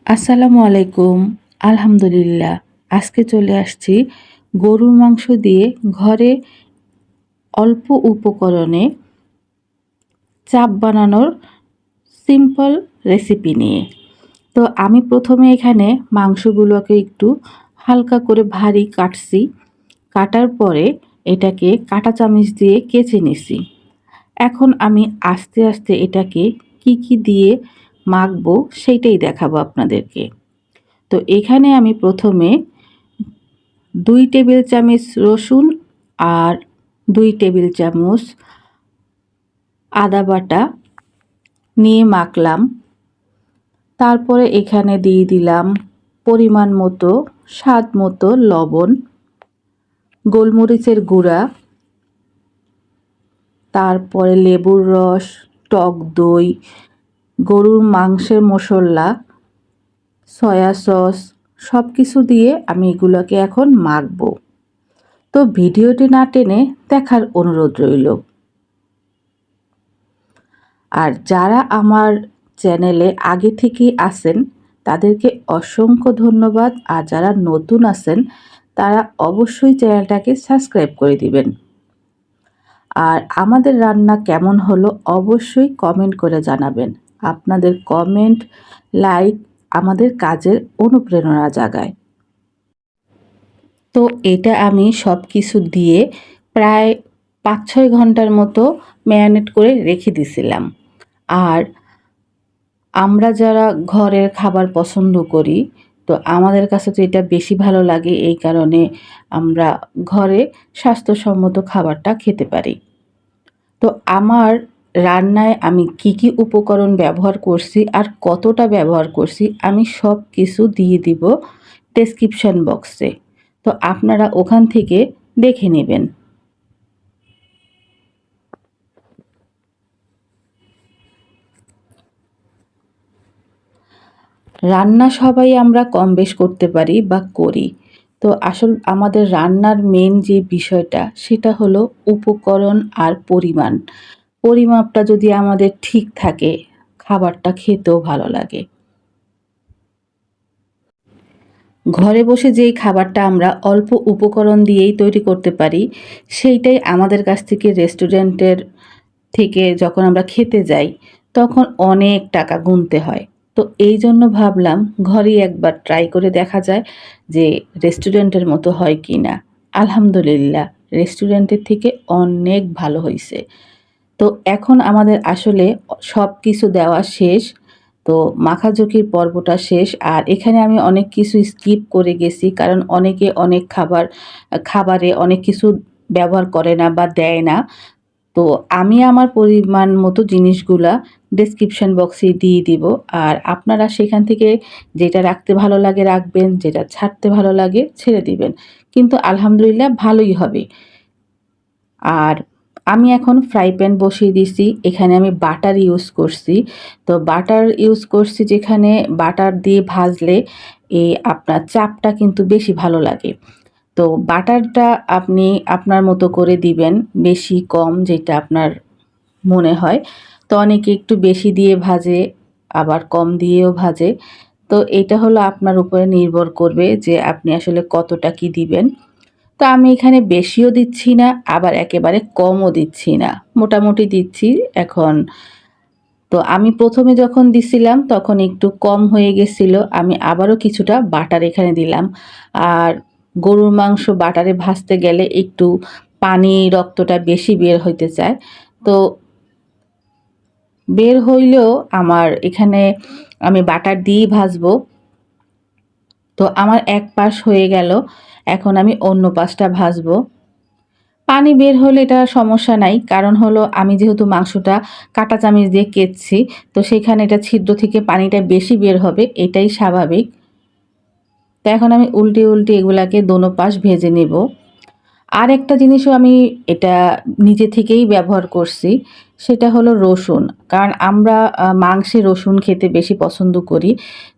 আসসালামু আলাইকুম। আলহামদুলিল্লাহ। আজকে চলে আসছি গরুর মাংস দিয়ে ঘরে অল্প উপকরণে চাপ বানানোর সিম্পল রেসিপি নিয়ে। তো আমি প্রথমে এখানে মাংসগুলোকে একটু হালকা করে ভারী কাটছি। কাটার পরে এটাকে কাঁটা চামচ দিয়ে কেচে নিছি। এখন আমি আস্তে আস্তে এটাকে কি দিয়ে মাখবো সেইটাই দেখাবো আপনাদেরকে। তো এখানে আমি প্রথমে 2 টেবিল চামচ রসুন আর 2 টেবিল চামচ আদা বাটা নিয়ে মাখলাম। তারপরে এখানে দিয়ে দিলাম পরিমাণ মতো স্বাদ মতো লবণ, গোলমরিচের গুঁড়া, তারপরে লেবুর রস, টক দই, গরুর মাংসের মশলা, সয়া সস সব কিছু দিয়ে আমি এগুলোকে এখন মাখবো। তো ভিডিওটি না টেনে দেখার অনুরোধ রইল। আর যারা আমার চ্যানেলে আগে থেকেই আছেন তাদেরকে অসংখ্য ধন্যবাদ, আর যারা নতুন আছেন তারা অবশ্যই চ্যানেলটাকে সাবস্ক্রাইব করে দিবেন। আর আমাদের রান্না কেমন হলো অবশ্যই কমেন্ট করে জানাবেন। আপনাদের কমেন্ট, লাইক আমাদের কাজের অনুপ্রেরণা জাগায়। তো এটা আমি সব কিছু দিয়ে প্রায় 5-6 ঘন্টার মতো ম্যারিনেট করে রেখে দিছিলাম। আর আমরা যারা ঘরের খাবার পছন্দ করি, তো আমাদের কাছে তো এটা বেশি ভালো লাগে, এই কারণে আমরা ঘরে স্বাস্থ্যসম্মত খাবারটা খেতে পারি। তো আমার রান্নায় আমি কি উপকরণ ব্যবহার করছি আর কতটা ব্যবহার করছি আমি সব কিছু দিয়ে দিব ডেসক্রিপশন বক্সে। তো আপনারা ওখান থেকে দেখে নেবেন। রান্না সবাই আমরা কম বেশ করতে পারি বা করি। তো আমাদের রান্নার মেন যে বিষয়টা সেটা হলো উপকরণ আর পরিমাণ। পরিমাপটা যদি আমাদের ঠিক থাকে খাবারটা খেতেও ভালো লাগে। ঘরে বসে যেই খাবারটা আমরা অল্প উপকরণ দিয়েই তৈরি করতে পারি সেইটাই আমাদের কাছ থেকে রেস্টুরেন্টের থেকে যখন আমরা খেতে যাই তখন অনেক টাকা গুনতে হয়। তো এই জন্য ভাবলাম ঘরেই একবার ট্রাই করে দেখা যায় যে রেস্টুরেন্টের মতো হয় কি না। আলহামদুলিল্লাহ, রেস্টুরেন্টের থেকে অনেক ভালো হইছে। তো এখন আমাদের আসলে সব কিছু দেওয়া শেষ। তো মাখাঝুঁকির পর্বটা শেষ। আর এখানে আমি অনেক কিছু স্কিপ করে গেছি, কারণ অনেকে অনেক খাবারে অনেক কিছু ব্যবহার করে না বা দেয় না। তো আমি আমার পরিমাণ মতো জিনিসগুলা ডেসক্রিপশন বক্সে দিয়ে দিব। আর আপনারা সেখান থেকে যেটা রাখতে ভালো লাগে রাখবেন, যেটা ছাড়তে ভালো লাগে ছেড়ে দিবেন। কিন্তু আলহামদুলিল্লাহ ভালোই হবে। আর আমি এখন ফ্রাই প্যান বসিয়ে দিছি। এখানে আমি বাটার ইউজ করছি। তো বাটার ইউজ করছি যেখানে বাটার দিয়ে ভাজলে আপনার চাপটা কিন্তু বেশি ভালো লাগে। তো বাটারটা আপনি আপনার মতো করে দিবেন, বেশি কম যেটা আপনার মনে হয়। তো অনেকে একটু বেশি দিয়ে ভাজে, আবার কম দিয়েও ভাজে। তো এটা হলো আপনার উপরে নির্ভর করবে যে আপনি আসলে কতটা কি দিবেন। তো আমি এখানে বেশিও দিচ্ছি না, আবার একেবারে কমও দিচ্ছি না। মোটামুটি দিচ্ছি এখন। তো আমি প্রথমে যখন দিছিলাম তখন একটু কম হয়ে গেছিল। আমি আবারও কিছুটা বাটার এখানে দিলাম। আর গরুর মাংস বাটারে ভাজতে গেলে একটু পানি রক্তটা বেশি বের হইতে চায়। তো বের হইলেও আমার এখানে আমি বাটার দিয়েই ভাজবো। তো আমার এক পাশ হয়ে গেল। এখন আমি অন্য পাশটা ভাজবো। পানি বের হলে এটা সমস্যা নাই। কারণ হলো আমি যেহেতু মাংসটা কাঁটা চামচ দিয়ে কেটছি, তো সেখানে এটা ছিদ্র থেকে পানিটা বেশি বের হবে, এটাই স্বাভাবিক। তো এখন আমি উল্টে এগুলাকে দোনো পাশ ভেজে নেব। আর একটা জিনিসও আমি এটা নিজে থেকেই ব্যবহার করছি, সেটা হলো রসুন। কারণ আমরা মাংসে রসুন খেতে বেশি পছন্দ করি।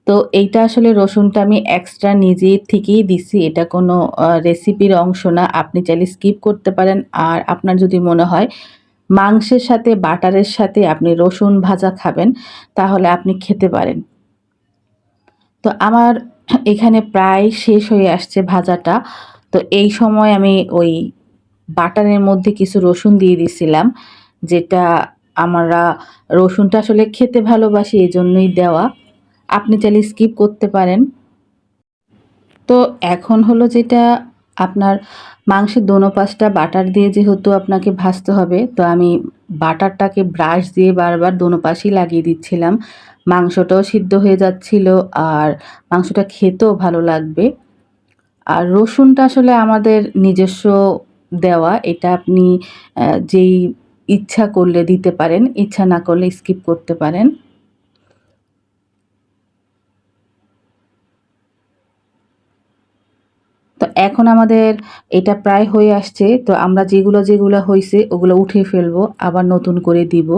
তো এইটা আসলে রসুনটা আমি এক্সট্রা নিজে থেকেই দিছি। এটা কোনো রেসিপির অংশ না। আপনি চাইলে স্কিপ করতে পারেন। আর আপনার যদি মনে হয় মাংসের সাথে বাটারের সাথে আপনি রসুন ভাজা খাবেন, তাহলে আপনি খেতে পারেন। তো আমার এখানে প্রায় শেষ হয়ে আসছে ভাজাটা। তো এই সময় আমি ওই বাটারের মধ্যে কিছু রসুন দিয়ে দিছিলাম। যেটা আমরা রসুনটা আসলে খেতে ভালোবাসি এজন্যই দেওয়া। আপনি চাইলে স্কিপ করতে পারেন। তো এখন হলো যেটা আপনার মাংসের দোনো পাশটা বাটার দিয়ে যেহেতু আপনাকে ভাজতে হবে, তো আমি বাটারটাকে ব্রাশ দিয়ে বারবার দোনো পাশেই লাগিয়ে দিচ্ছিলাম। মাংসটাও সিদ্ধ হয়ে যাচ্ছিল আর মাংসটা খেতেও ভালো লাগবে। আর রসুনটা আসলে আমাদের নিজস্ব দেওয়া। এটা আপনি যেই ইচ্ছা করলে দিতে পারেন, ইচ্ছা না করলে স্কিপ করতে পারেন। তো এখন আমাদের এটা প্রায় হয়ে আসছে। তো আমরা যেগুলো হইছে ওগুলো উঠিয়ে ফেলবো, আবার নতুন করে দিব।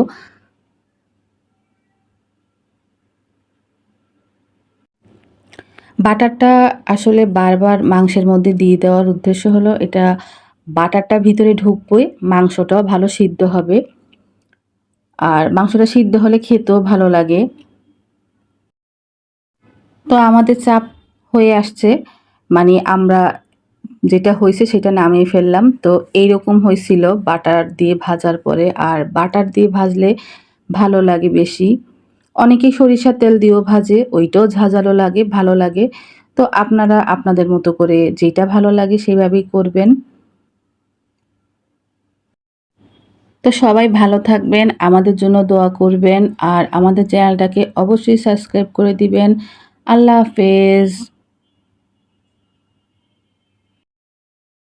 বাটারটা আসলে বারবার মাংসের মধ্যে দিয়ে দেওয়ার উদ্দেশ্য হলো এটা বাটারটা ভিতরে ঢুকবে, মাংসটাও ভালো সিদ্ধ হবে। আর মাংসটা সিদ্ধ হলে খেতেও ভালো লাগে। তো আমাদের চাপ হয়ে আসছে। মানে আমরা যেটা হইছে সেটা নামিয়ে ফেললাম। তো এইরকম হইছিল বাটার দিয়ে ভাজার পরে। আর বাটার দিয়ে ভাজলে ভালো লাগে বেশি। অনেকেই সরিষার তেল দিয়েও ভাজে, ওইটাও ঝাঁঝালো লাগে, ভালো লাগে। তো আপনারা আপনাদের মতো করে যেটা ভালো লাগে সেভাবেই করবেন। তো সবাই ভালো থাকবেন, আমাদের জন্য দোয়া করবেন আর আমাদের চ্যানেলটাকে অবশ্যই সাবস্ক্রাইব করে দিবেন। আল্লাহ হাফেজ।